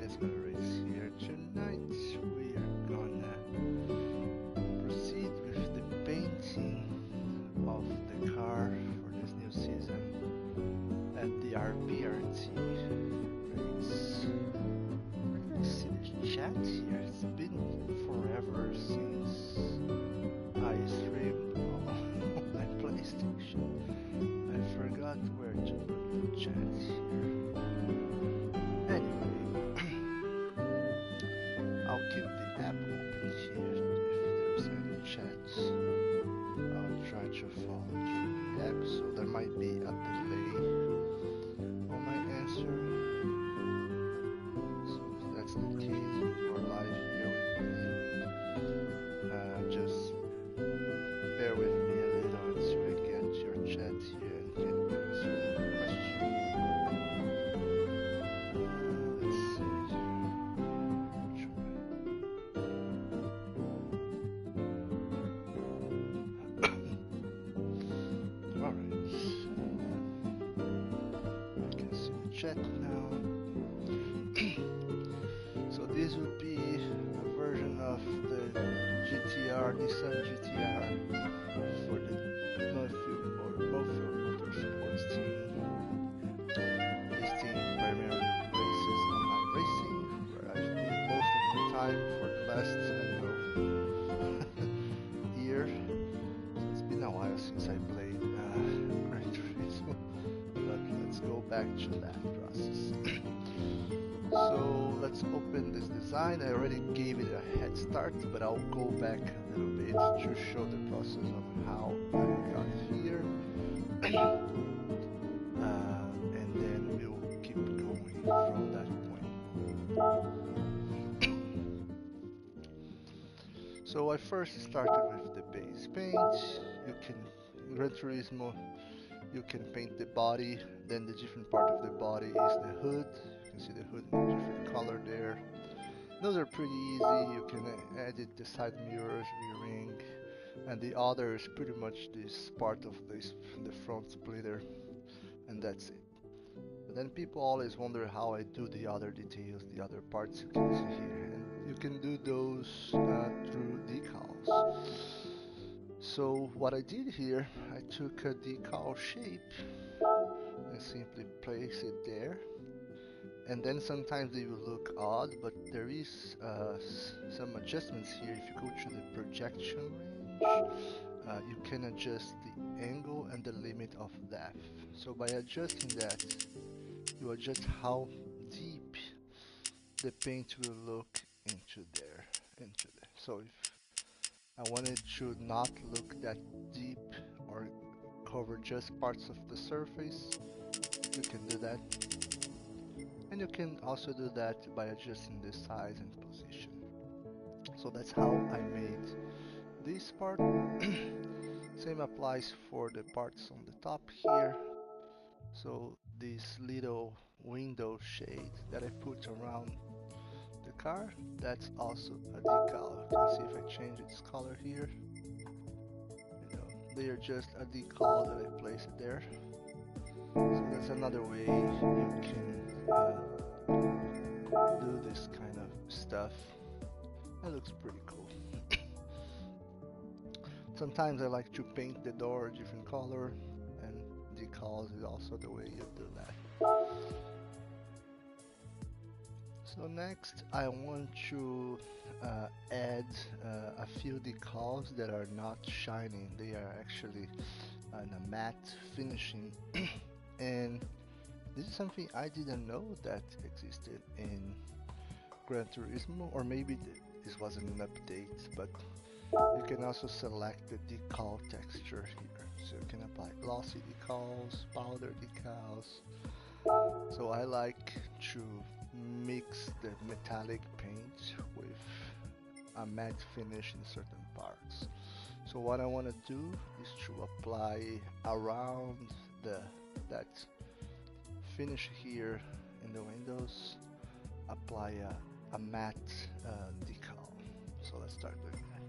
guys, Race here. Tonight we are gonna proceed with the painting of the car for this new season at the RPRT race. Let's see the chat here. It's been forever since I streamed on my PlayStation. I forgot where to put the chat here. Anyway, I'll keep the app open here if there's any chats. I'll try to follow through the app, so there might be a delay on my answer. So if that's the case, you're live here with me. Just bear with me a little until I get your chat here and can answer your question. Let's see. Alright. I can see the chat now. So this would be a version of the GT7 GTR for the Mofield Motorsports team. This team primarily races online racing, where I've been most of the time for the last, year. It's been a while since I played Gran Turismo, but let's go back to that process. So let's open this design. I already gave it a head start, but I'll go back a little bit to show the process of how I got here. And then we'll keep going from that point. So I first started with the base paint. You can, in Gran Turismo, you can paint the body, then the different part of the body is the hood. You can see the hood in a different color there. Those are pretty easy. You can edit the side mirrors, rear ring, and the other is pretty much this part of this, the front splitter, and that's it. But then people always wonder how I do the other details, the other parts you can see here, and you can do those through decals. So what I did here, I took a decal shape and simply place it there. And then sometimes they will look odd, but there is some adjustments here. If you go to the projection range, you can adjust the angle and the limit of depth. So by adjusting that, you adjust how deep the paint will look into there. So if I wanted to not look that deep or cover just parts of the surface, you can do that. And you can also do that by adjusting the size and position. So that's how I made this part. Same applies for the parts on the top here. So this little window shade that I put around the car, that's also a decal. You can see if I change its color here, they are just a decal that I place it there. So that's another way you can do this kind of stuff. That looks pretty cool. Sometimes I like to paint the door a different color, and decals is also the way you do that. So next I want to add a few decals that are not shining. They are actually in a matte finishing and this is something I didn't know that existed in Gran Turismo, or maybe this wasn't an update, but you can also select the decal texture here. So you can apply glossy decals, powder decals. So I like to mix the metallic paint with a matte finish in certain parts. So what I want to do is to apply around that finish here in the windows, apply a matte decal. So let's start doing that.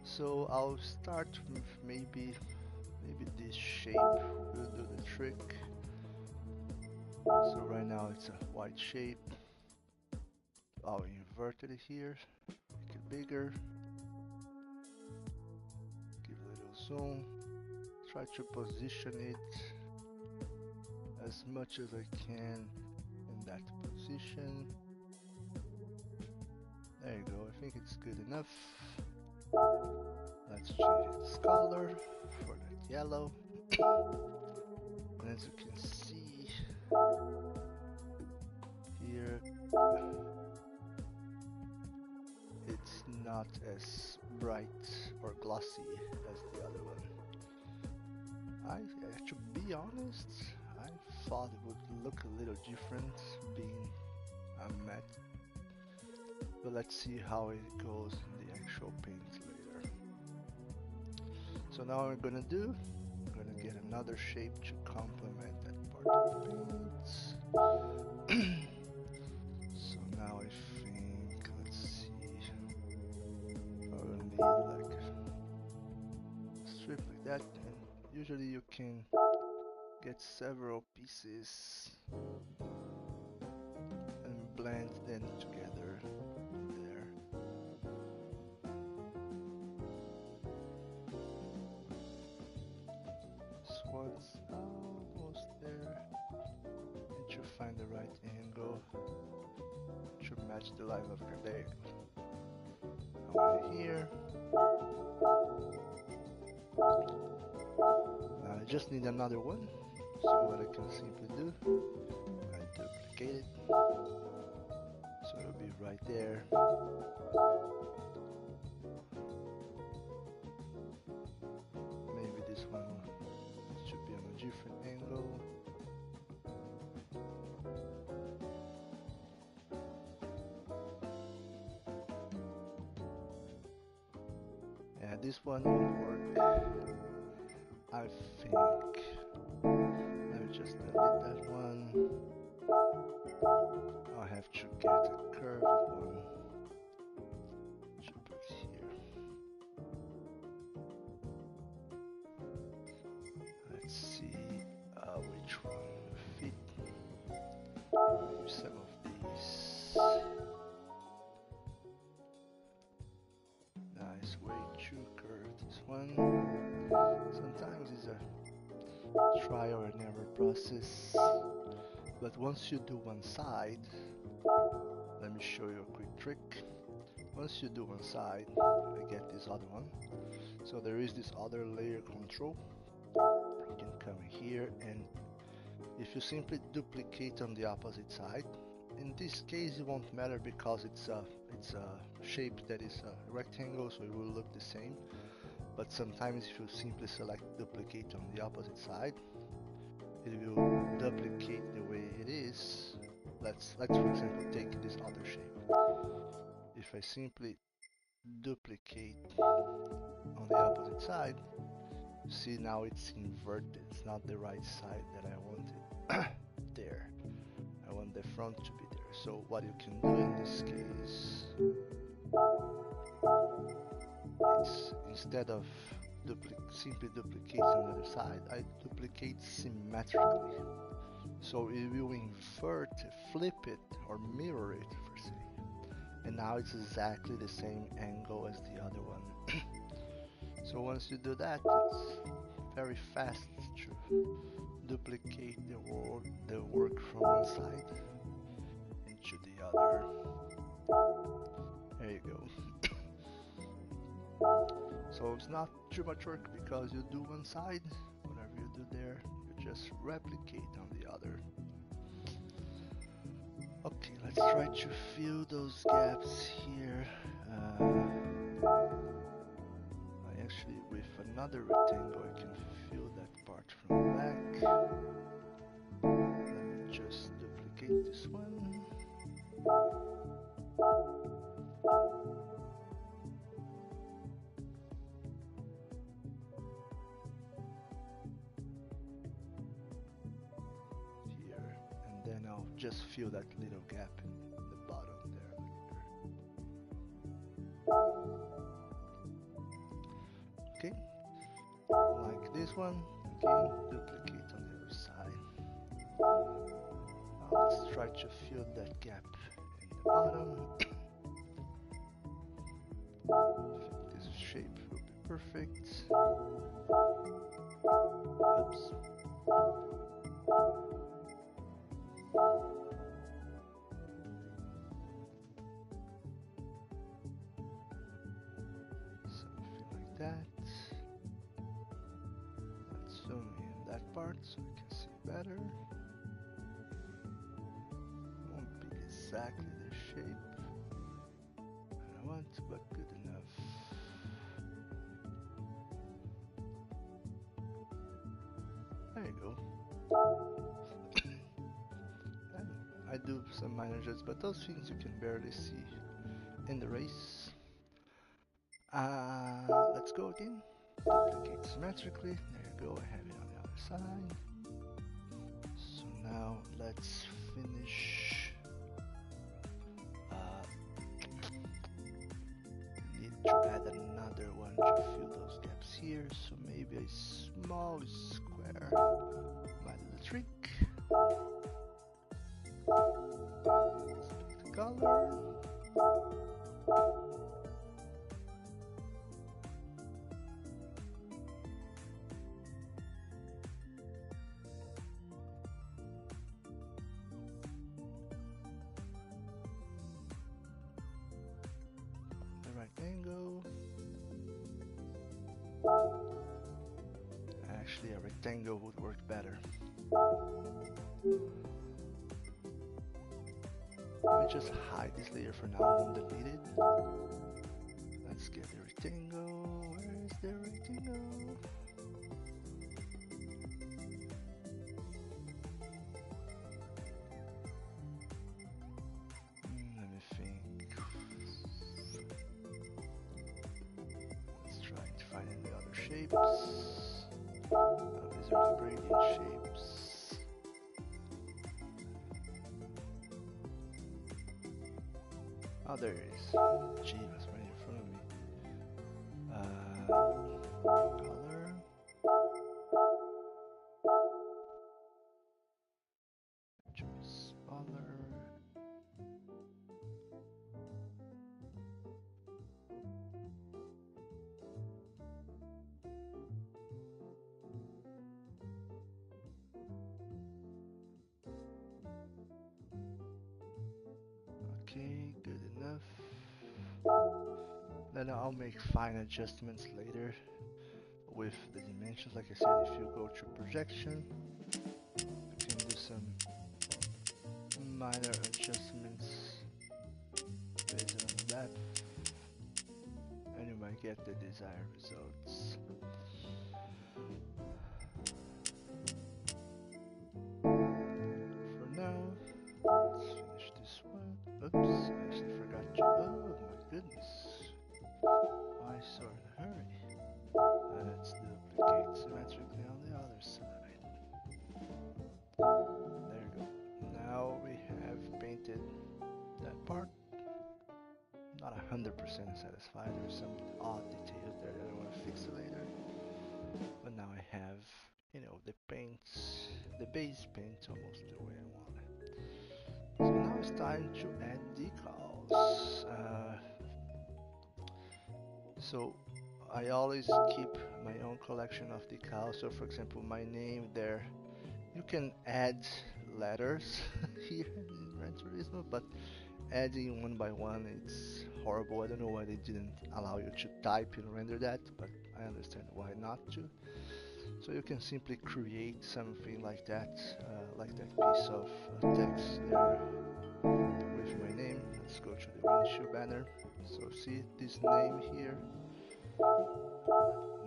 So I'll start with maybe this shape will do the trick. So right now it's a white shape. I'll invert it here, make it bigger, give a little zoom, try to position it as much as I can in that position. There you go, I think it's good enough. Let's change its color for that yellow. And as you can see here, it's not as bright or glossy as the other one. To be honest, I thought it would look a little different being a matte, but let's see how it goes in the actual paint later. So now what we're gonna do, we're gonna get another shape to complement that part of the paint. So now I think, let's see, I'll need like a strip like that, and usually you can get several pieces and blend them together there. This one's almost there. Need to find the right angle to match the line of her. There you go. Over here. Now I just need another one. So what I can simply do, I duplicate it. So it'll be right there. Maybe this one should be on a different angle. Yeah, this one won't work. I think. Let me just delete that one. I'll have to get a curved one to put here. Let's see which one will fit. Maybe some of these. Nice, way too curved this one. Sometimes it's a trial and error process, but once you do one side, let me show you a quick trick. Once you do one side, I get this other one. So there is this other layer control. You can come here, and if you simply duplicate on the opposite side, in this case it won't matter because it's a shape that is a rectangle, so it will look the same. But sometimes if you simply select duplicate on the opposite side, it will duplicate the way it is. Let's for example take this other shape. If I simply duplicate on the opposite side, see now it's inverted. It's not the right side that I wanted. There. I want the front to be there. So what you can do in this case, it's instead of simply duplicate on the other side, I duplicate symmetrically. So it will invert, flip it, or mirror it per se. And now it's exactly the same angle as the other one. So once you do that, it's very fast to duplicate the work from one side into the other. There you go. So it's not too much work because you do one side, whatever you do there, you just replicate on the other. Okay, let's try to fill those gaps here. Actually, with another rectangle, I can fill that part from the back. Let me just duplicate this one. Here, and then I'll just fill that little gap in the bottom there. Okay, like this one, again, duplicate on the other side. Let's try to fill that gap in the bottom. I think this shape will be perfect. Oops. Something like that. Let's zoom in that part so we can see better. Won't be exactly the shape I want, but good enough. There you go. And I do some minor adjustments, but those things you can barely see in the race. Let's go again. Duplicate symmetrically. There you go. I have it on the other side. So now let's finish. Need to add another one to fill those gaps here. So maybe a small square. Might do the trick. Let's pick the color. Angle. Actually, a rectangle would work better. Let me just hide this layer for now, I won't delete it. Let's get the rectangle. Where is the rectangle? Let me think. Find any other shapes. These are the gradient shapes. Oh, there it is. Gee, that's right in front of me. Color. Choose smaller. Okay, good enough. Then I'll make fine adjustments later with the dimensions. Like I said, if you go to projection, you can do some minor adjustments based on that, and you might get the desired results. For now, let's finish this one. Oops, I actually forgot to. Oh my goodness. Why so in a hurry? Let's duplicate symmetrically on the other side. There you go. Now we have painted that part. Not 100% satisfied. There's some odd details there that I want to fix later. But now I have, you know, the paints, the base paint almost the way I want it. So now it's time to add decals. So I always keep my own collection of decals. So for example, my name there, you can add letters here in Gran Turismo, but adding one by one, it's horrible. I don't know why they didn't allow you to type and render that, but I understand why not to. So you can simply create something like that piece of text there with my name. Let's go to the windshield banner. So see this name here,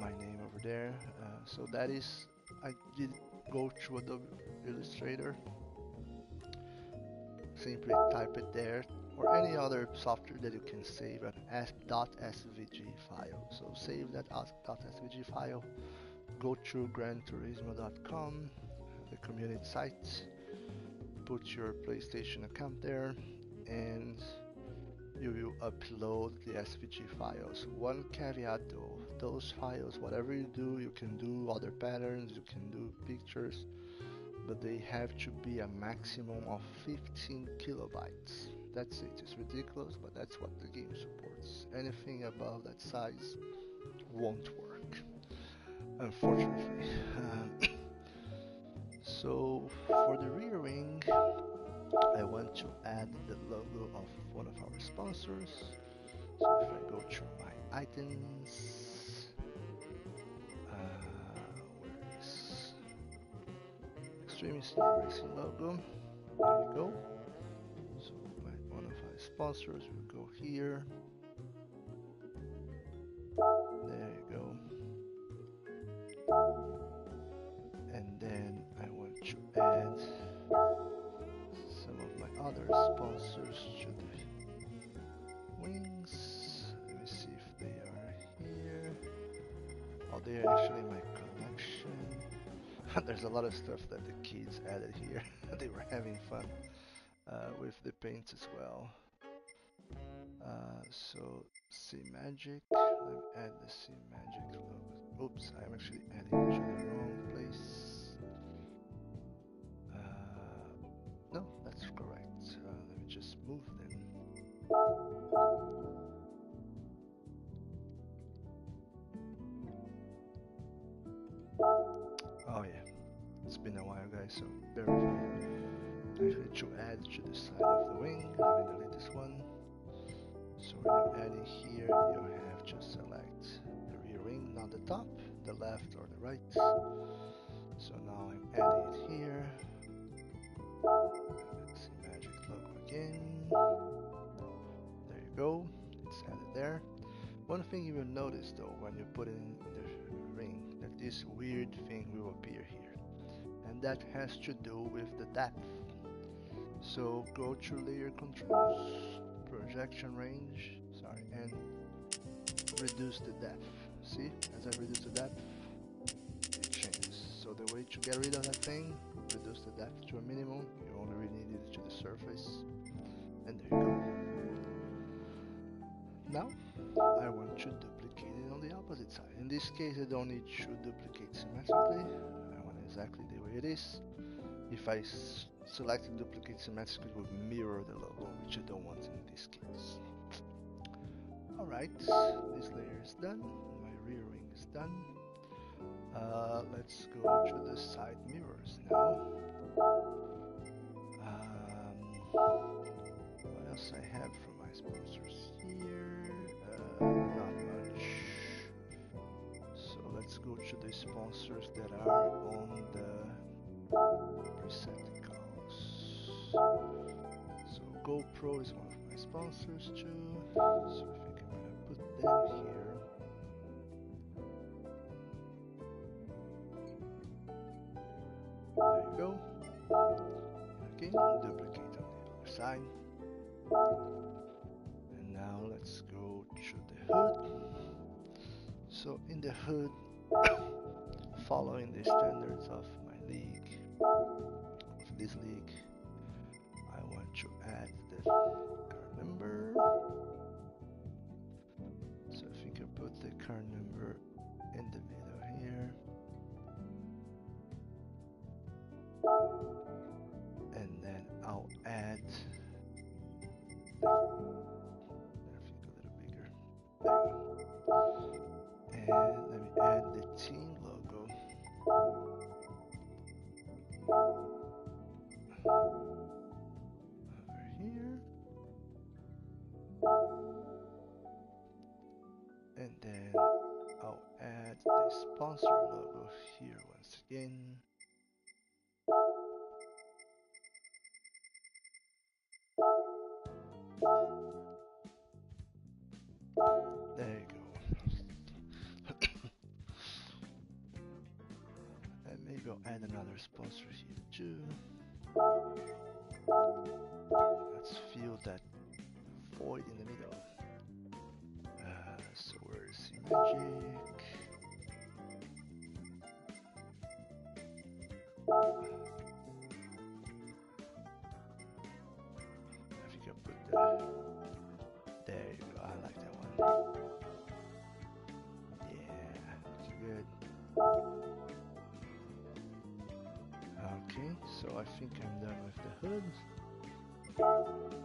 my name over there. So that is, I did go to Adobe Illustrator, simply type it there, or any other software that you can save an .svg file. So save that .svg file, go to granturismo.com, the community site, put your PlayStation account there, and you will upload the SVG files. One caveat though, those files, whatever you do, you can do other patterns, you can do pictures, but they have to be a maximum of 15 kilobytes. That's it. It's ridiculous, but that's what the game supports. Anything above that size won't work, unfortunately. So for the rear wing, I want to add the logo of one of our sponsors. So if I go to my items, where is Extreme Racing logo? There you go. So one of our sponsors will go here. There you go. And then I want to add some of my other sponsors to the wings. Let me see if they are here. Oh, they are actually in my collection. There's a lot of stuff that the kids added here. They were having fun with the paints as well. So C-Magic, let me add the C-Magic logo. Oops, I'm actually adding it to the wrong place. No, that's correct. Let me just move them. Oh yeah, it's been a while guys, so bear with me. Actually to add to the side of the wing, let me delete this one. So when you're adding here, you have to select the rear wing, not the top, the left or the right. So now I'm adding it here. Let's see, magic logo again. There you go, it's added there. One thing you will notice though, when you put in the ring, that this weird thing will appear here. And that has to do with the depth. So go to layer controls, projection range, and reduce the depth. See, as I reduce the depth, it changes. So the way to get rid of that thing, reduce the depth to a minimum. You only really need it to the surface, and there you go. Now I want to duplicate it on the opposite side. In this case, I don't need to duplicate symmetrically. I want exactly the way it is. If I select duplicate symmetrically, it will mirror the logo, which I don't want in this case. Alright, this layer is done. My rear wing is done. Let's go to the side mirrors now. What else I have from my sponsors here? Not much. So let's go to the sponsors that are on the receptacles. So GoPro is one of my sponsors too. So I think I'm gonna put them here. There you go. Okay, duplicate on the other side. And now let's go to the hood. So in the hood, following the standards of my league, of this league, I want to add the car number. So I think I put the car number in the middle here. And then I'll add the, I think a little bigger. There you go. And let me add the team logo. Over here. And then I'll add the sponsor logo here once again. There you go. And maybe I'll add another sponsor here too. Let's fill that void in the middle. So where's the magic? I think I put the... There you go, I like that one. Yeah, looking good. Okay, So I think I'm done with the hood.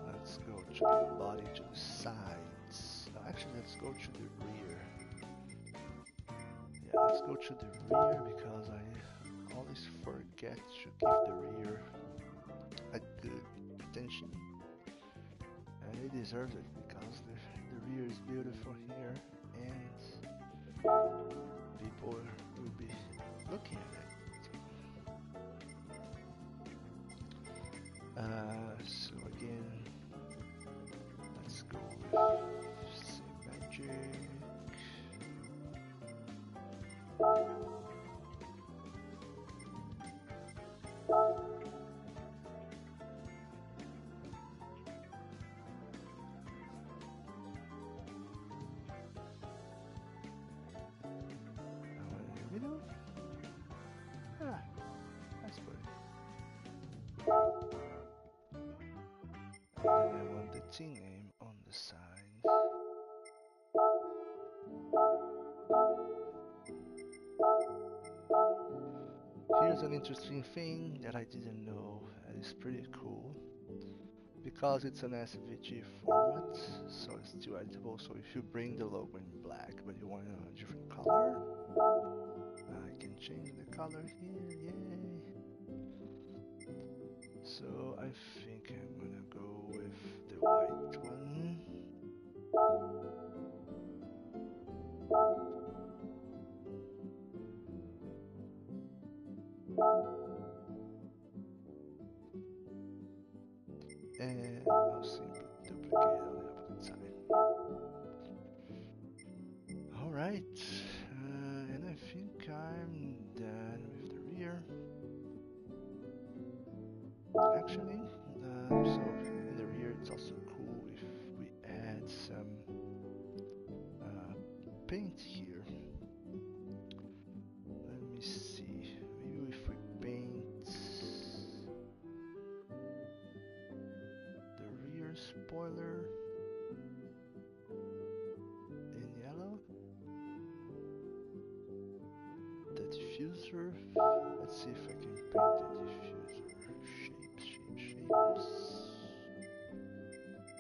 Let's go to the body, to the sides. Actually, let's go to the rear. Yeah, let's go to the rear because I always forget to give the rear a good attention. And it deserves it because the rear is beautiful here and people will be looking at it. So again, let's go with symmetric. Middle? Ah, that's good. And I want the team name on the side. Here's an interesting thing that I didn't know, and it's pretty cool. Because it's an SVG format, so it's still editable. So if you bring the logo in black, but you want a different color, I can change the color here, yay! So I think I'm gonna go with the white one. And I'll simply duplicate on the opposite side. Alright, and I think I'm done with the rear. Actually, so in the rear it's also cool if we add some paint here. Let me see, maybe if we paint the rear spoiler in yellow, the diffuser, let's see if I can paint the diffuser. Shapes.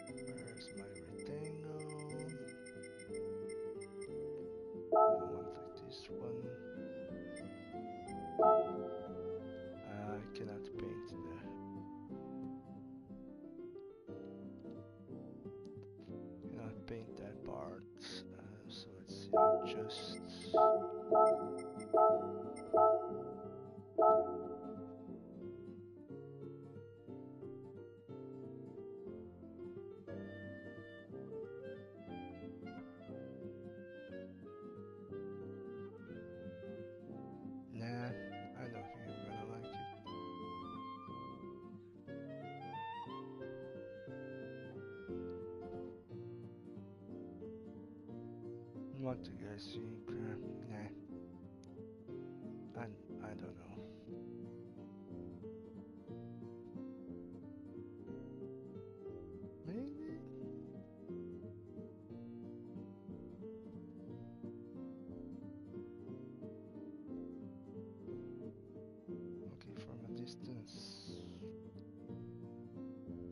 Where's my rectangle? I want like this one. I cannot paint that part. So let's see. I'll just I don't think I'm gonna like it. What do you guys think? I don't know. Maybe? Okay, from a distance.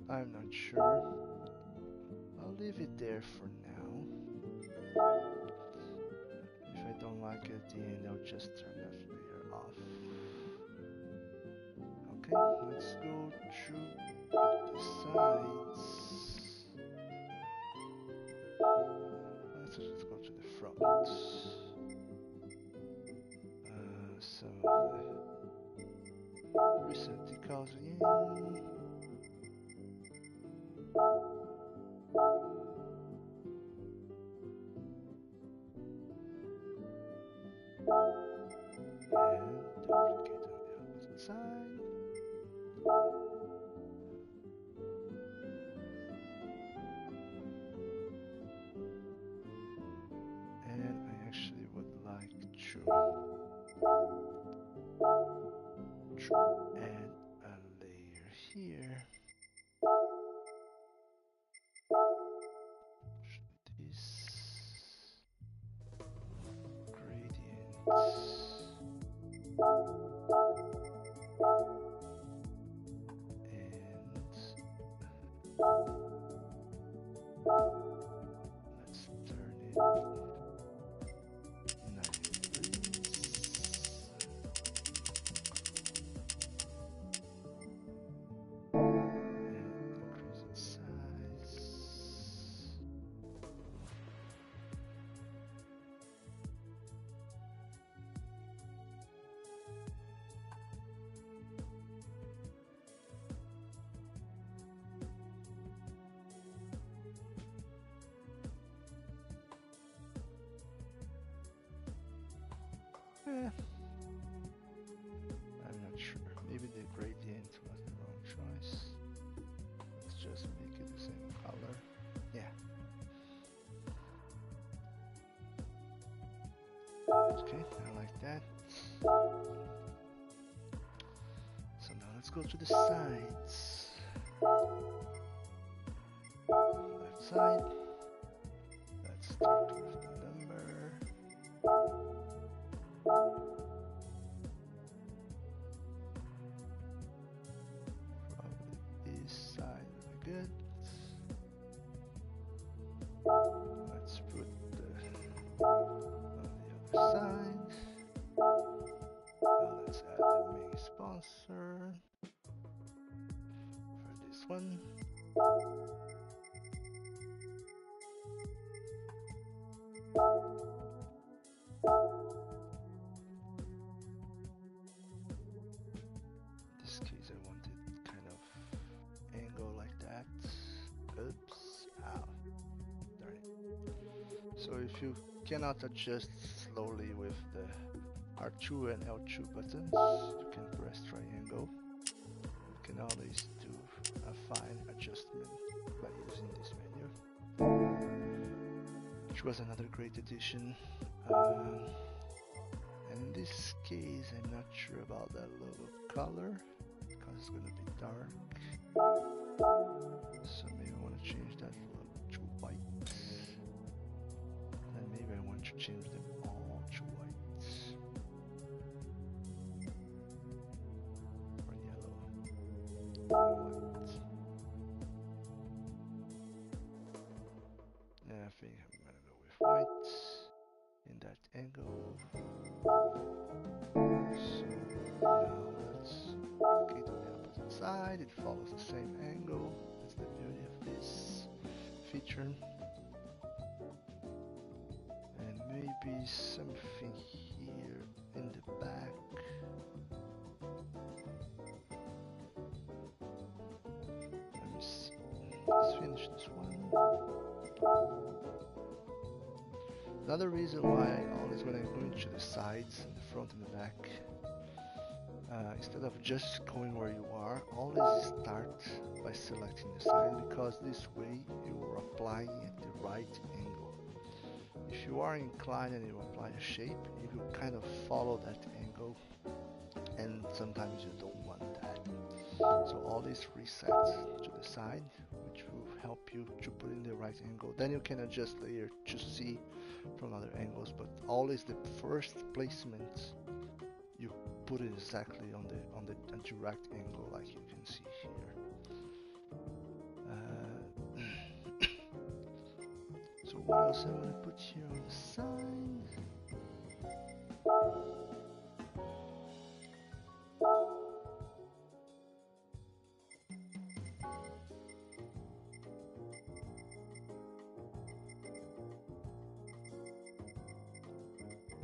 I'm not sure. I'll leave it there for now. If I don't like it at the end, I'll just turn that layer off. Okay, let's go to the sides. Let's just go to the front. Some of the receptacles again. And duplicate on the opposite side. And I actually would like to add a layer here. This gradient. Let's turn it 90 degrees. And increase its size. I'm not sure. Maybe the gradient was the wrong choice. Let's just make it the same color. Yeah. Okay, I like that. So now let's go to the sides. Left side. Let's start with the number. Probably this side will be good. Let's put the on the other side. Now let's add the main sponsor for this one. In this case, I wanted kind of angle like that. Oops, ow, darn it. So if you cannot adjust slowly with the R2 and L2 buttons, you can press triangle. You can always do a fine adjustment by using this menu, which was another great addition. And in this case, I'm not sure about that logo color because it's going to be dark. So maybe I want to change that to white. And maybe I want to change them all to white. Or yellow. White. Yeah, I think I'm going to go with white in that angle. So now let's duplicate on the opposite side. It follows the same angle. That's the beauty of this feature. And maybe something here in the back. Let me see. Let's finish this one. Another reason why I always, when I'm going to the sides, the front and the back, instead of just going where you are, always start by selecting the side, because this way you are applying at the right angle. If you are inclined and you apply a shape, you will kind of follow that angle, and sometimes you don't want that. So always reset to the side, which will help you to put in the right angle. Then you can adjust later to see from other angles, but always the first placement you put it exactly on the direct angle, like you can see here. So what else I want to put here on the side?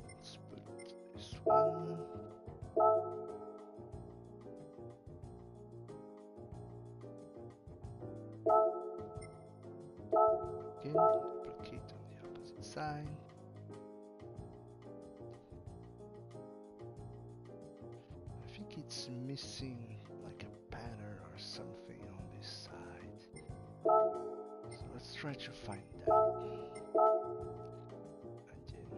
Let's put this one. Again, duplicate on the opposite side. I think it's missing like a pattern or something on this side. So let's try to find that. Again,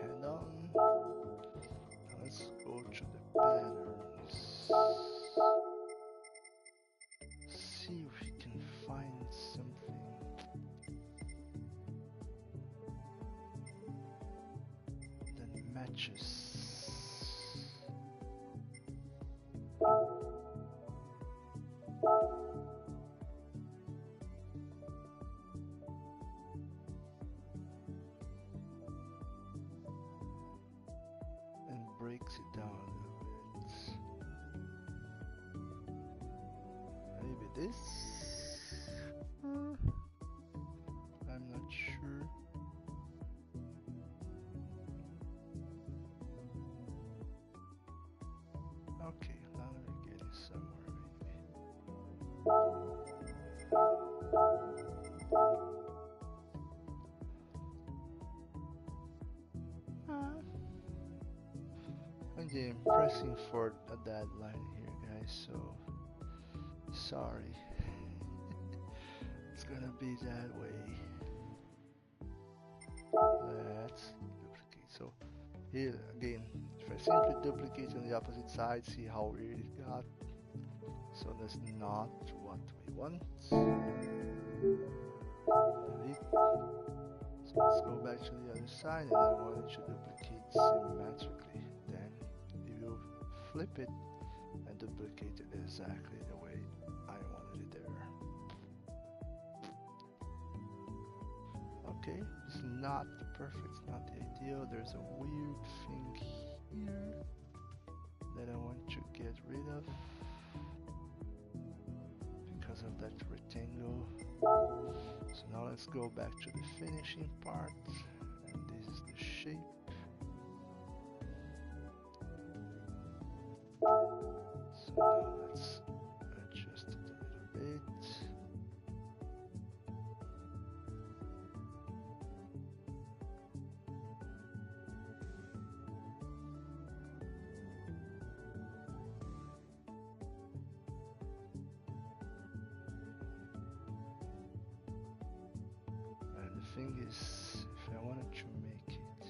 hand on. Now let's go to the patterns. See if we can find something that matches. it down a little bit. Maybe this? I'm not sure. Okay, now we're getting somewhere maybe. Okay, I'm pressing for a deadline here, guys, so sorry. It's gonna be that way. Let's duplicate. So here again, if I simply duplicate on the opposite side, see how weird it got. So that's not what we want. Delete. So let's go back to the other side, and I want it to duplicate symmetrically. Then you flip it and duplicate it exactly the way I wanted it there. Okay, it's not perfect, it's not the ideal. There's a weird thing here that I want to get rid of because of that rectangle. So now let's go back to the finishing part, and this is the shape. So now let's adjust it a little bit. Thing is, if I wanted to make it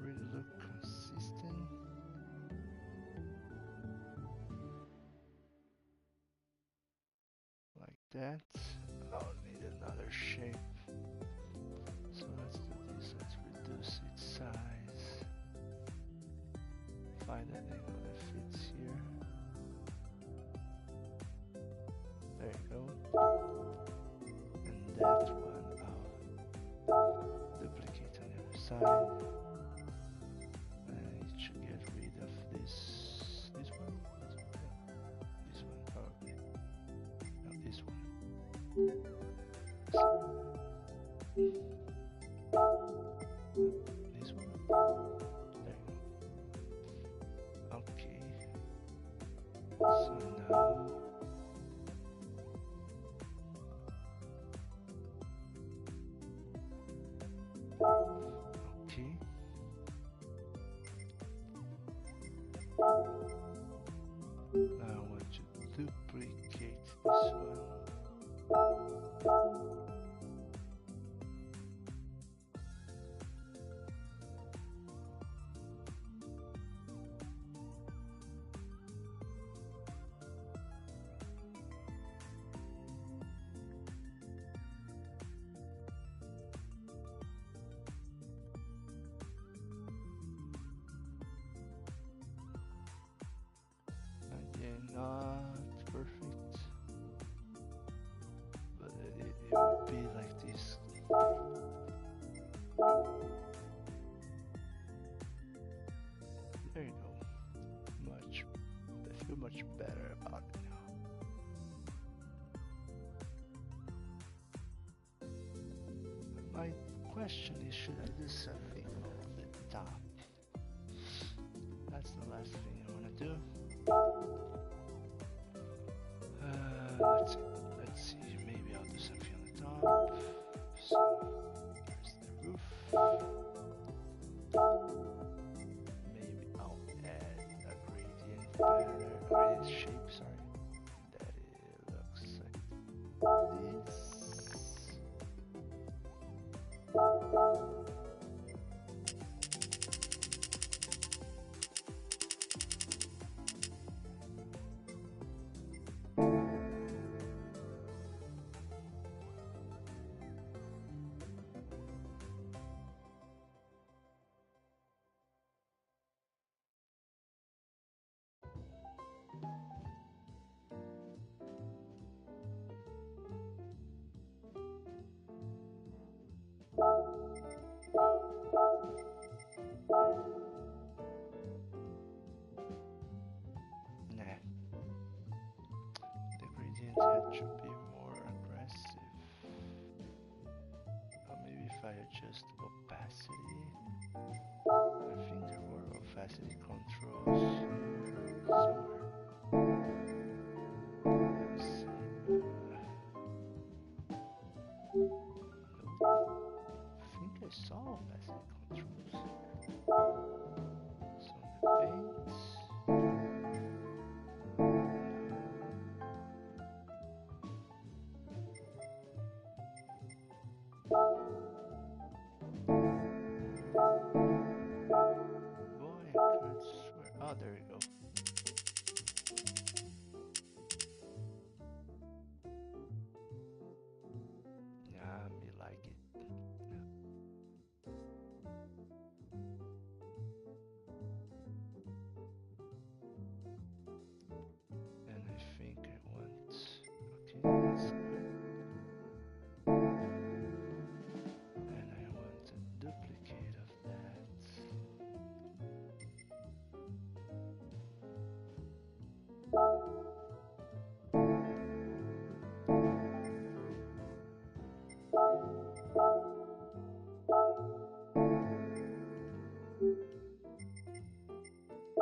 really look consistent, like that, I'll need another shape. So let's do this, let's reduce its size, find an angle that fits here. There you go. And that one duplicate on the other side. I need to get rid of this one, probably. No, this one. This one. There you go. Okay. So now okay. Now I want to duplicate this one. Not perfect, but it would be like this. There you go. I feel much better about it now. My question is, should I do something at the top? That's the last thing I want to do. Let's see, maybe I'll do something on the top. So, there's the roof. Maybe I'll add a gradient shape, sorry. That it looks like this. it to be more aggressive. Or maybe if I adjust opacity. I think there were opacity controls here somewhere. Let me see. Nope. I think I saw opacity controls here. So the paints. Boy, I could swear. Oh, there you go. Yeah, me like it. And I think I want. Okay, that's good. And I want a duplicate of that.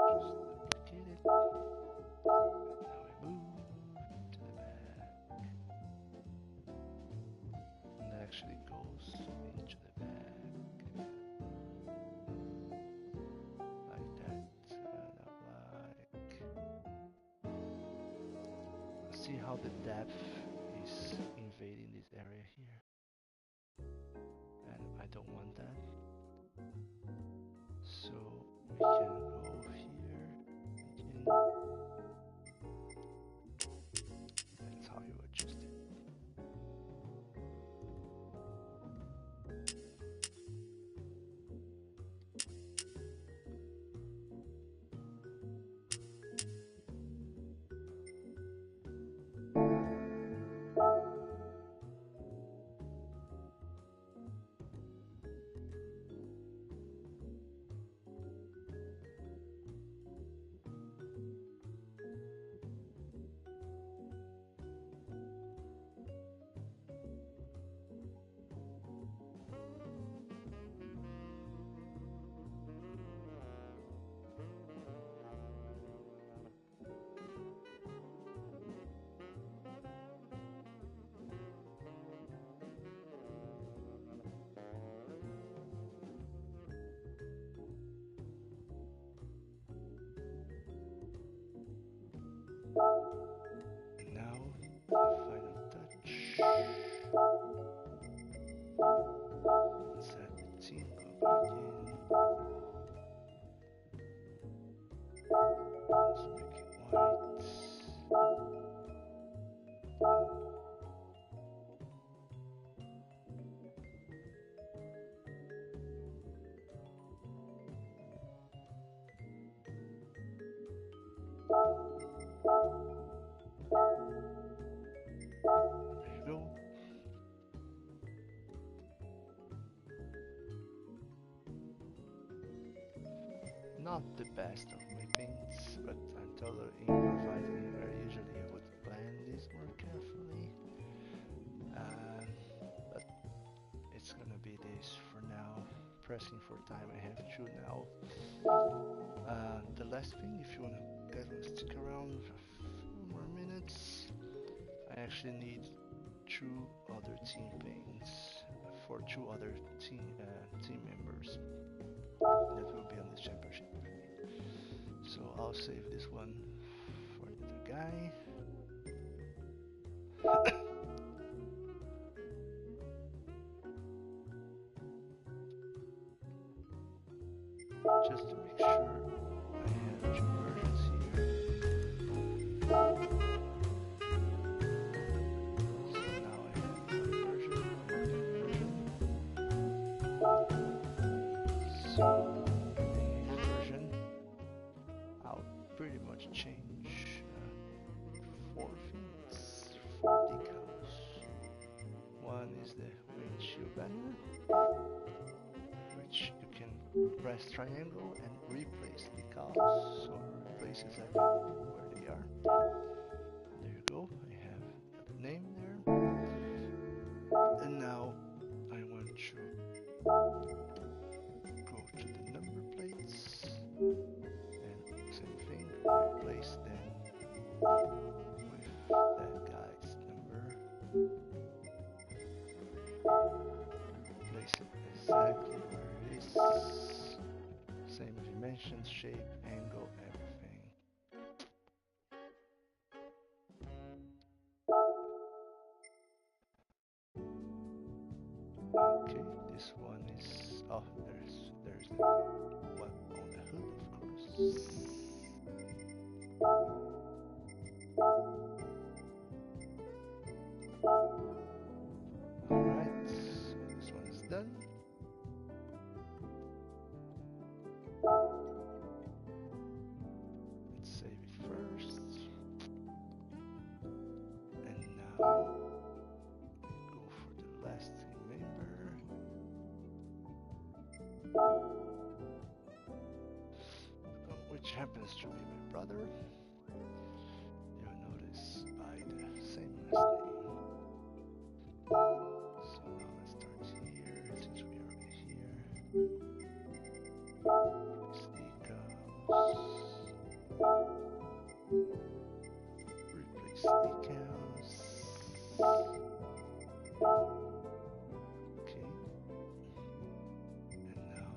Just duplicate it. And now I move to the back. And that actually goes into the back. Like that. See how the depth is invading this area here. And I don't want that. So we can go here again. That's how you adjust it. Now, the final touch. Set the team color again. Let's make it white. There you go. Not the best of my paints, but I'm totally improvising where usually I would plan this more carefully. But it's gonna be this for now. Pressing for time, I have to now. The last thing, if you guys wanna stick around for a few more minutes, I actually need 2 other team paints for 2 other team members that will be on the championship with me. So I'll save this one for the other guy. Just to make sure I have 2 versions here. So now I have one version, So in each version, I'll pretty much change 4 things, 4 decals. One is the windshield banner, which you can press triangle and replace decals, so replace exactly where they are. There you go, I have Place it exactly where it is. Same dimensions, shape, angle, everything. Okay, this one is, oh, there's the one on the hood, of course. Alright, so this one is done. Let's save it first. And now go for the last member. Which happens to be my brother. You'll notice by the same last name. So now let's start here, since we are here. Replace decals. Okay. And now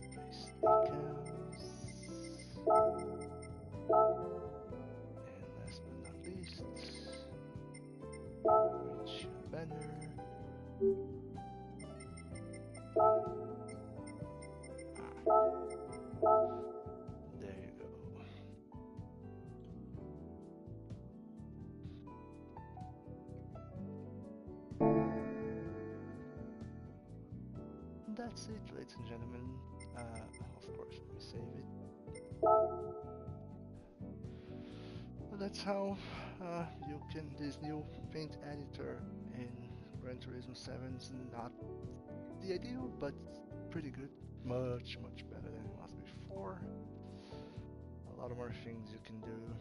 replace decals. And last but not least, windshield banner. There you go. That's it, ladies and gentlemen. Of course, let me save it. Well, that's how you can, this new paint editor in Gran Turismo 7 is not the ideal, but pretty good. Much better than it was before. A lot of more things you can do.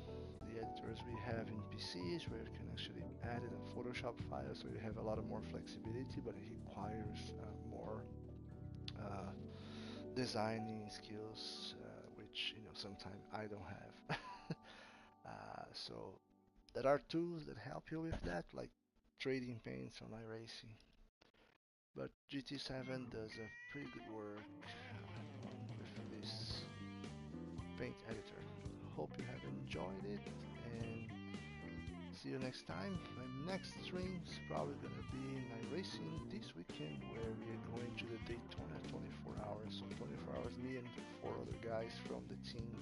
The editors we have in PCs where you can actually add it in Photoshop file, so you have a lot of more flexibility, but it requires more designing skills, which sometimes I don't have. So there are tools that help you with that, like trading paints on iRacing. But GT7 does a pretty good work with this paint editor. Hope you have enjoyed it, and see you next time. My next stream is probably gonna be in iRacing this weekend, where we are going to the Daytona 24 hours. So 24 hours, me and 4 other guys from the team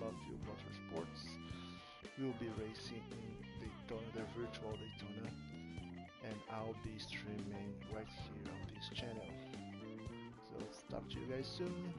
Love You Motorsports will be racing in Daytona, the virtual Daytona, and I'll be streaming right here on this channel. So let's talk to you guys soon.